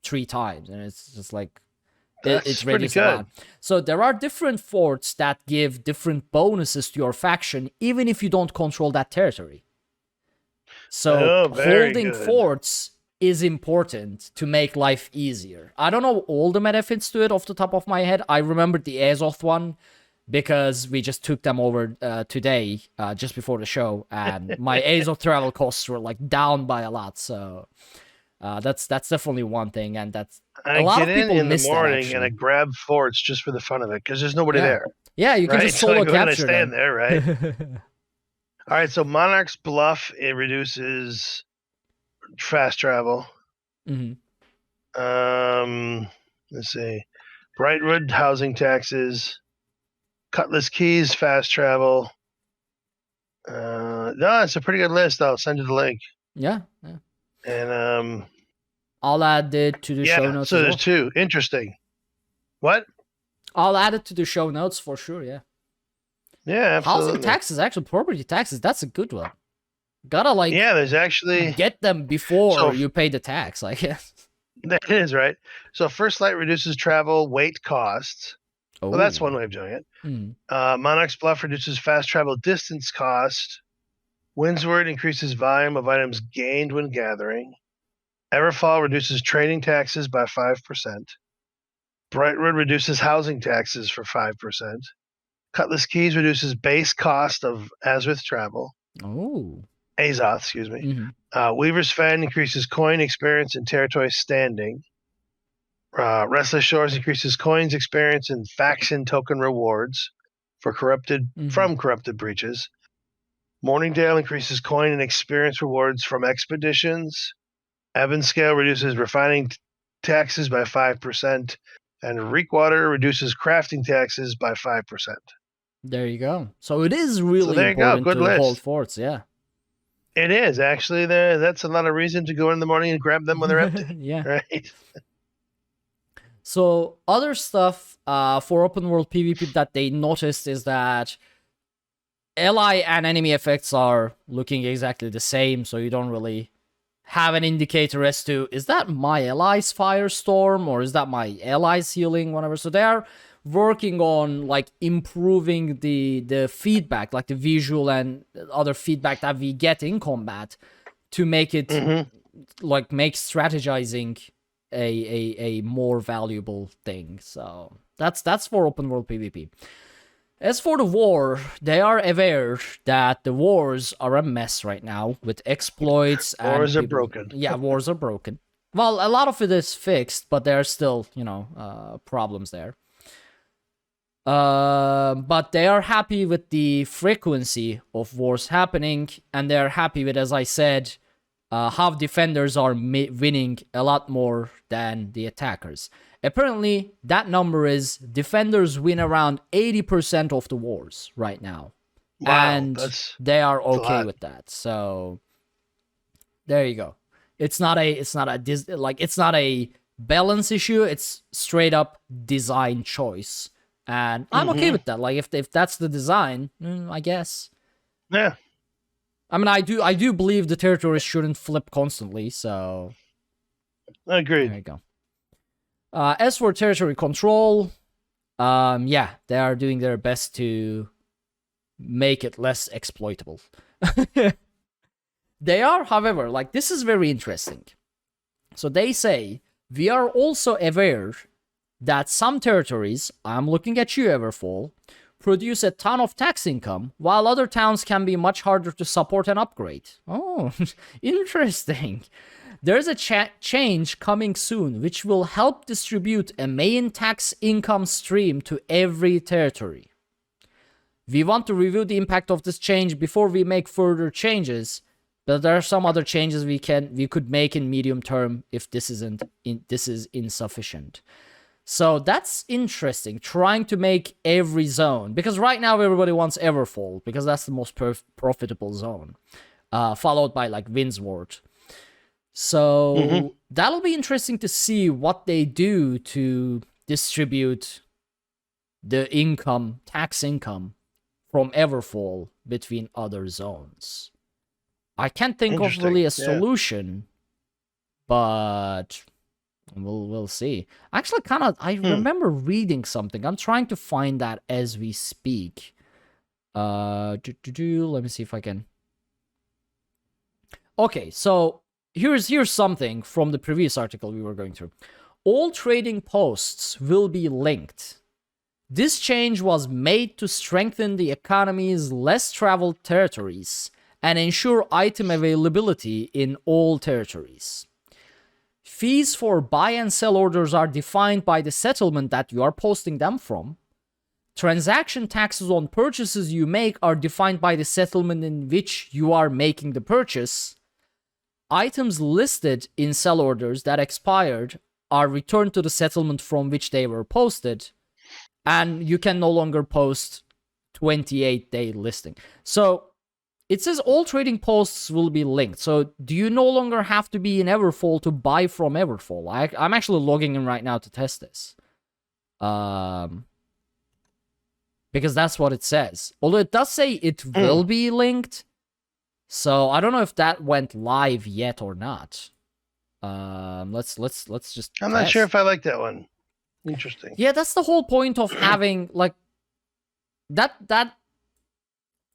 3 times, and it's just it's pretty good. So there are different forts that give different bonuses to your faction, even if you don't control that territory. So holding forts is important to make life easier. I don't know all the benefits to it off the top of my head. I remembered the Azoth one because we just took them over today, just before the show, and my Azoth travel costs were down by a lot. So that's definitely one thing, and that's a lot of people in miss the morning that, and I grab forts just for the fun of it because there's nobody there. Yeah, you can just solo capture them. There, right? All right, so Monarch's Bluff, it reduces fast travel. Mm-hmm. Let's see, Brightwood housing taxes, Cutlass Keys fast travel. No, it's a pretty good list. I'll send you the link. Yeah. And I'll add it to the show notes. So there's 2. Interesting. What? I'll add it to the show notes for sure. Yeah. Yeah, absolutely. Housing taxes, actually, property taxes. That's a good one. Gotta there's actually get them before you pay the tax. That is right. So First Light reduces travel weight costs. Oh. Well, that's one way of doing it. Monarch's Bluff reduces fast travel distance cost. Windsward increases volume of items gained when gathering. Everfall reduces trading taxes by 5%. Brightwood reduces housing taxes for 5%. Cutlass Keys reduces base cost of Azoth travel. Oh. Azoth, excuse me. Mm-hmm. Weaver's Fen increases coin experience and territory standing. Restless Shores increases coins experience and faction token rewards for corrupted breaches. Morningdale increases coin and experience rewards from expeditions. Evanscale reduces refining taxes by 5%, and Reekwater reduces crafting taxes by 5%. There you go. So it is really important to hold forts, yeah. It is actually. That's a lot of reason to go in the morning and grab them when they're empty. Yeah. Right. So other stuff for open world PvP that they noticed is that ally and enemy effects are looking exactly the same, so you don't really have an indicator as to, is that my ally's firestorm or is that my ally's healing, whatever. So they are working on improving the feedback, the visual and other feedback that we get in combat, to make it make strategizing a more valuable thing. So that's for open world PvP. As for the war, they are aware that the wars are a mess right now with exploits. Wars are broken. Yeah, wars are broken. Well, a lot of it is fixed, but there are still, problems there. But they are happy with the frequency of wars happening, and they're happy with, as I said, how defenders are winning a lot more than the attackers. Apparently, that number is defenders win around 80% of the wars right now. Wow, and they are okay with that. So there you go. It's not a balance issue. It's straight up design choice. And I'm okay with that. Like if that's the design, I guess. Yeah. I mean, I do believe the territories shouldn't flip constantly. So agreed. There you go. As for territory control, yeah, they are doing their best to make it less exploitable. They are, however, like, this is very interesting. So they say, we are also aware that some territories, I'm looking at you, Everfall, produce a ton of tax income, while other towns can be much harder to support and upgrade. Oh, interesting. There's a change coming soon, which will help distribute a main tax income stream to every territory. We want to review the impact of this change before we make further changes, but there are some other changes we could make in medium term if this is insufficient. So that's interesting, trying to make every zone, because right now everybody wants Everfall, because that's the most profitable zone, followed by like Windsward. So that'll be interesting to see what they do to distribute the income, tax income, from Everfall between other zones. I can't think of really a solution, but we'll see. Actually, I remember reading something. I'm trying to find that as we speak. Let me see if I can. Okay, so here's something from the previous article we were going through. All trading posts will be linked. This change was made to strengthen the economy's less traveled territories and ensure item availability in all territories. Fees for buy and sell orders are defined by the settlement that you are posting them from. Transaction taxes on purchases you make are defined by the settlement in which you are making the purchase. Items listed in sell orders that expired are returned to the settlement from which they were posted, and you can no longer post 28-day listing. So it says all trading posts will be linked. So do you no longer have to be in Everfall to buy from Everfall? I'm actually logging in right now to test this. Because that's what it says. Although it does say it will be linked. So I don't know if that went live yet or not. Let's just I'm not sure if I like that one. Interesting. Yeah, that's the whole point of having, like, that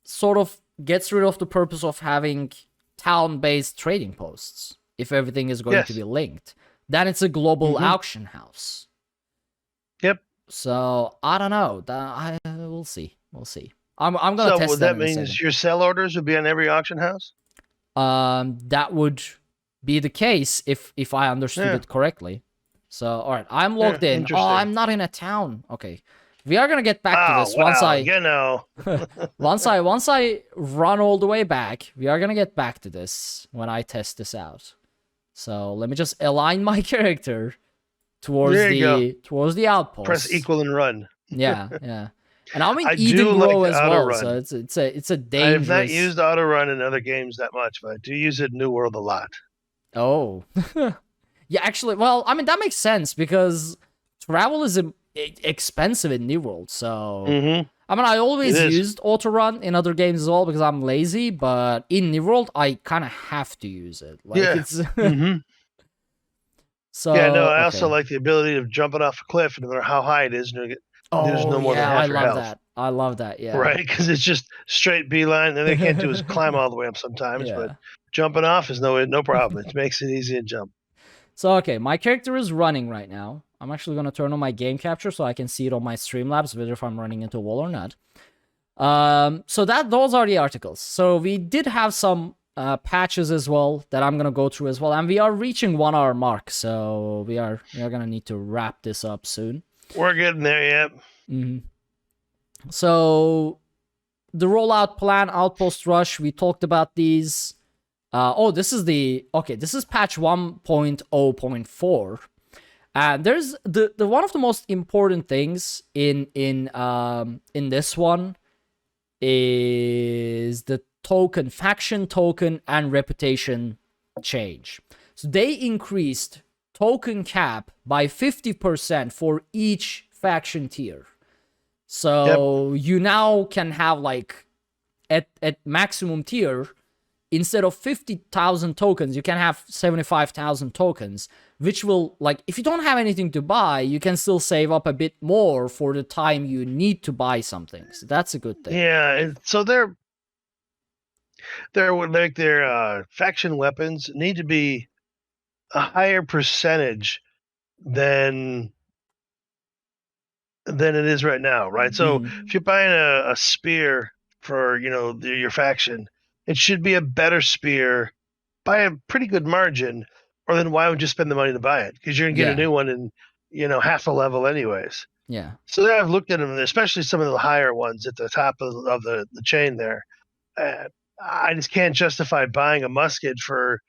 sort of gets rid of the purpose of having town-based trading posts if everything is going to be linked. Then it's a global auction house. Yep. So I don't know. We'll see. I'm gonna test that. So that means your sell orders would be on every auction house? That would be the case if I understood it correctly. So all right, I'm logged in. Oh, I'm not in a town. Okay. We are gonna get back to this once I run all the way back. We are gonna get back to this when I test this out. So let me just align my character towards the outpost. Press equal and run. Yeah. And I'm in Eat and Grow as well, run. so it's a dangerous. I have not used auto run in other games that much, but I do use it in New World a lot. Oh, yeah. Actually, well, I mean that makes sense because travel is expensive in New World. So I mean, I always used auto run in other games as well because I'm lazy, but in New World I kind of have to use it. Like it's. So I also like the ability of jumping off a cliff, no matter how high it is, there's no more than half your health. I love that. Yeah. Right, because it's just straight beeline. And they can't do is climb all the way up sometimes, but jumping off is no problem. It makes it easy to jump. So okay, my character is running right now. I'm actually gonna turn on my game capture so I can see it on my Streamlabs, whether if I'm running into a wall or not. So those are the articles. So we did have some patches as well that I'm gonna go through as well, and we are reaching 1 hour mark, so we are gonna need to wrap this up soon. We're getting there, yep. So the rollout plan, Outpost Rush, we talked about these. This is patch 1.0.4. And there's the one of the most important things in this one is the faction token and reputation change. So they increased token cap by 50% for each faction tier. So you now can have like at maximum tier, instead of 50,000 tokens, you can have 75,000 tokens, which will, like, if you don't have anything to buy, you can still save up a bit more for the time you need to buy something. So that's a good thing. Yeah, and so their faction weapons need to be a higher percentage than it is right now, right? So if you're buying a spear for your faction, it should be a better spear by a pretty good margin, or then why would you spend the money to buy it? Because you're gonna get a new one in half a level anyways. Yeah. So I've looked at them, especially some of the higher ones at the top of the chain there. I just can't justify buying a musket for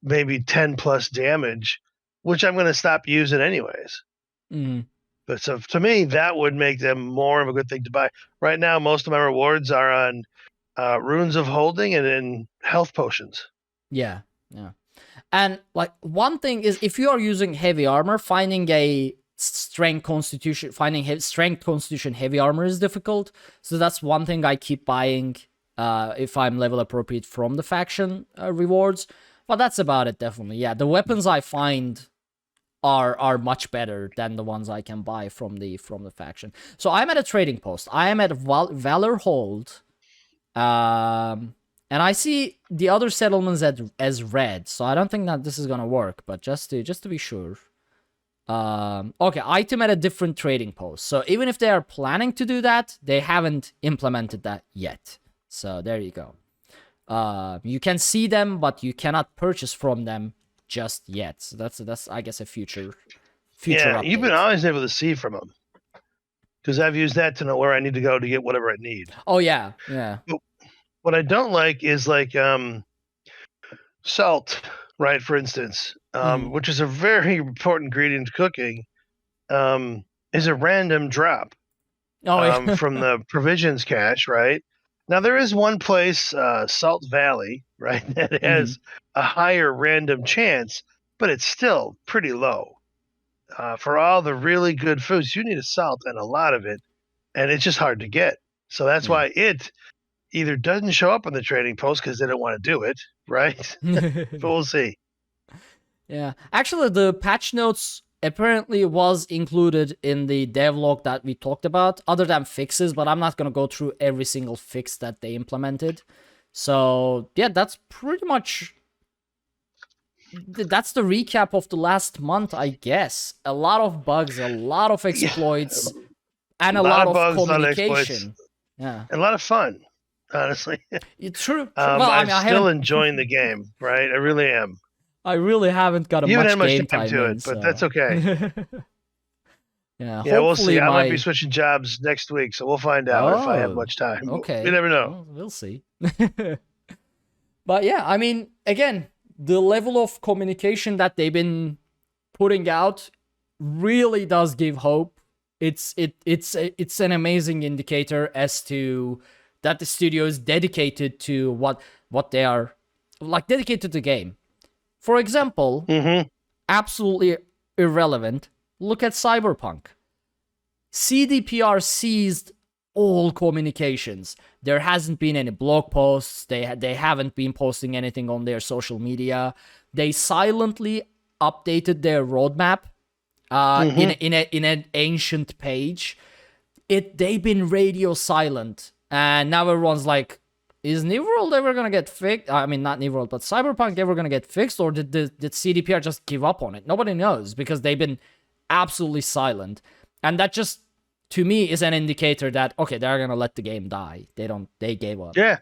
maybe 10 plus damage, which I'm going to stop using anyways. But so to me, that would make them more of a good thing to buy. Right now, most of my rewards are on runes of holding and in health potions. Yeah. And like one thing is, if you are using heavy armor, finding a strength constitution heavy armor is difficult. So that's one thing I keep buying if I'm level appropriate from the faction rewards. But that's about it, definitely. Yeah, the weapons I find are much better than the ones I can buy from the faction. So I'm at a trading post. I am at Valor Hold. And I see the other settlements as red, so I don't think that this is gonna work. But just to be sure, okay, item at a different trading post. So even if they are planning to do that, they haven't implemented that yet. So there you go. You can see them, but you cannot purchase from them just yet. So that's I guess a future. Yeah, update. you've been always able to see from them, because I've used that to know where I need to go to get whatever I need. Oh yeah. What I don't like is like salt, right? For instance, which is a very important ingredient to cooking, is a random drop from the provisions cache, right? Now there is one place, Salt Valley, right, that has a higher random chance, but it's still pretty low. For all the really good foods, you need a salt and a lot of it, and it's just hard to get. So that's why it either doesn't show up on the trading post because they don't want to do it, right? But we'll see. Yeah, actually, the patch notes apparently was included in the devlog that we talked about, other than fixes, but I'm not gonna go through every single fix that they implemented. So yeah, that's pretty much that's the recap of the last month, I guess. A lot of bugs, a lot of exploits, and a lot of communication. Yeah, and a lot of fun. Honestly, it's true. Well, I'm still enjoying the game, right? I really am. I really haven't got much game time to it, but that's okay. Yeah, we'll see. I might be switching jobs next week, so we'll find out if I have much time. Okay, you never know. Well, we'll see. But yeah, I mean, again, the level of communication that they've been putting out really does give hope. It's an amazing indicator as to that the studio is dedicated to what they are, like, dedicated to the game. For example, absolutely irrelevant, look at Cyberpunk. CDPR seized all communications. There hasn't been any blog posts. They haven't been posting anything on their social media. They silently updated their roadmap in an ancient page. They've been radio silent. And now everyone's like, is New World ever gonna get fixed? I mean, not New World, but Cyberpunk ever gonna get fixed? Or did CDPR just give up on it? Nobody knows, because they've been absolutely silent. And that just, to me, is an indicator that, okay, they're gonna let the game die. They gave up. Yeah.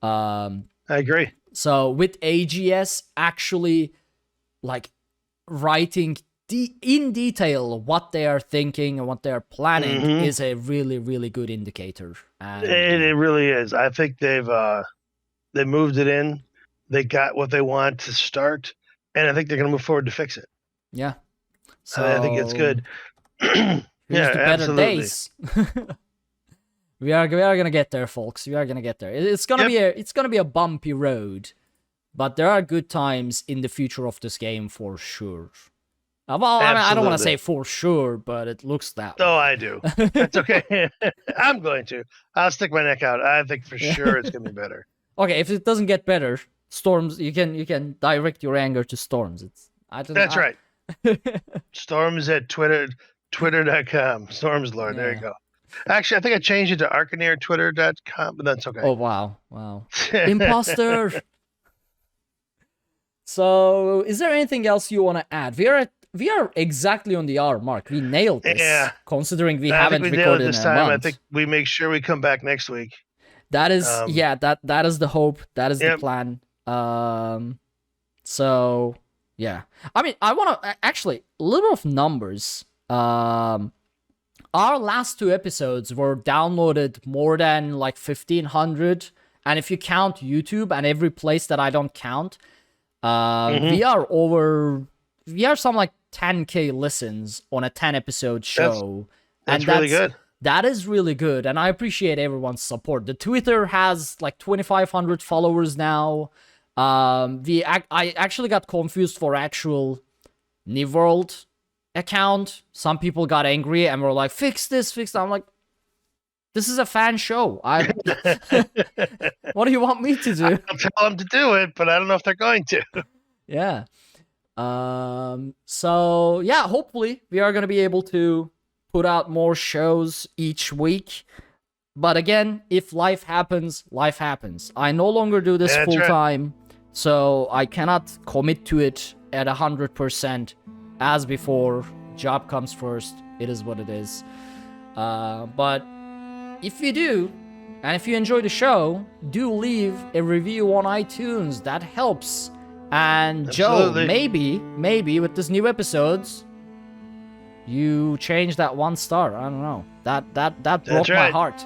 I agree. So with AGS actually, like, writing in detail what they are thinking and what they are planning is a really, really good indicator. And it really is. I think they moved it in. They got what they want to start, and I think they're going to move forward to fix it. yeah, so I think it's good. here's Yeah, the better absolutely. days. we are gonna get there, folks. We are gonna get there. It's gonna be a bumpy road, but there are good times in the future of this game for sure. Well, I don't want to say for sure, but it looks that way. Oh, I do. That's okay. I'm going to. I'll stick my neck out. I think for sure it's gonna be better. Okay, if it doesn't get better, Storms, you can direct your anger to Storms. That's right. Storms at twitter.com. Stormzlord. There you go. Actually, I think I changed it to Arkaniir twitter.com, but that's okay. Oh, wow. Imposter. So, is there anything else you want to add? We are exactly on the hour mark. We nailed this. Yeah. Considering we haven't recorded this time. I think we make sure we come back next week. That is that is the hope. That is the plan. So yeah. I mean, I want to actually a little of numbers. Our last 2 episodes were downloaded more than like 1,500, and if you count YouTube and every place that I don't count, we are some like 10K listens on a 10 episode show. That's really good. That is really good, and I appreciate everyone's support. The Twitter has like 2,500 followers now. I actually got confused for actual New World account. Some people got angry and were like, fix this, fix that. I'm like, this is a fan show. What do you want me to do? I'll tell them to do it, but I don't know if they're going to. Yeah. So yeah, hopefully we are going to be able to put out more shows each week. But again, if life happens, life happens. I no longer do this full time, so I cannot commit to it at 100% as before. Job comes first. It is what it is. But if you do, and if you enjoy the show, do leave a review on iTunes. That helps. And Joe, maybe with this new episodes, you change that 1 star. I don't know. That broke my heart.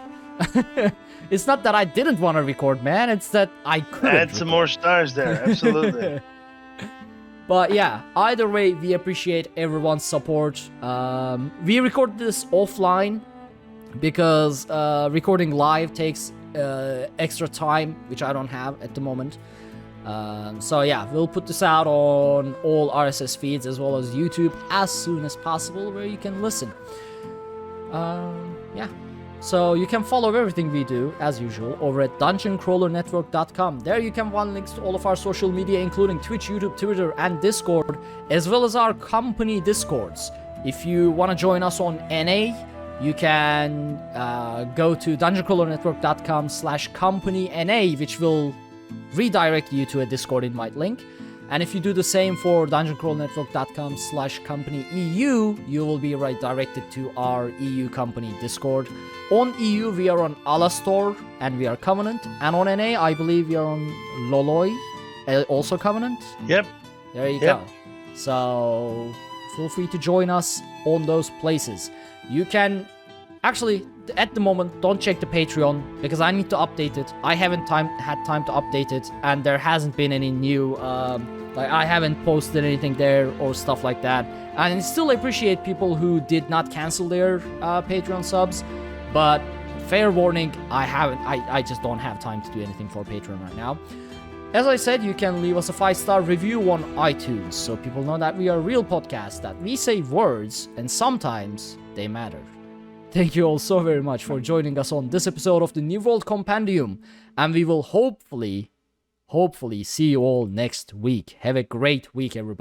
It's not that I didn't want to record, man. It's that I couldn't. Add some more stars there. Absolutely. But yeah, either way, we appreciate everyone's support. We record this offline because recording live takes extra time, which I don't have at the moment. So yeah, we'll put this out on all RSS feeds as well as YouTube as soon as possible, where you can listen. Yeah. So you can follow everything we do, as usual, over at dungeoncrawlernetwork.com. There you can find links to all of our social media, including Twitch, YouTube, Twitter, and Discord, as well as our company Discords. If you want to join us on NA, you can go to dungeoncrawlernetwork.com/company_NA, which will redirect you to a Discord invite link. And if you do the same for dungeoncrawlernetwork.com/company_EU, you will be redirected to our EU company Discord. On EU, we are on Alastor, and we are Covenant. And on NA, I believe we are on Loloi, also Covenant. Yep. There you go. So feel free to join us on those places. You can actually, at the moment, don't check the Patreon because I need to update it. I haven't had time to update it, and there hasn't been any new I haven't posted anything there or stuff like that. And I still appreciate people who did not cancel their Patreon subs, but fair warning, I just don't have time to do anything for Patreon right now. As I said, you can leave us a 5-star review on iTunes so people know that we are a real podcast, that we say words and sometimes they matter. Thank you all so very much for joining us on this episode of the New World Compendium, and we will hopefully see you all next week. Have a great week, everybody.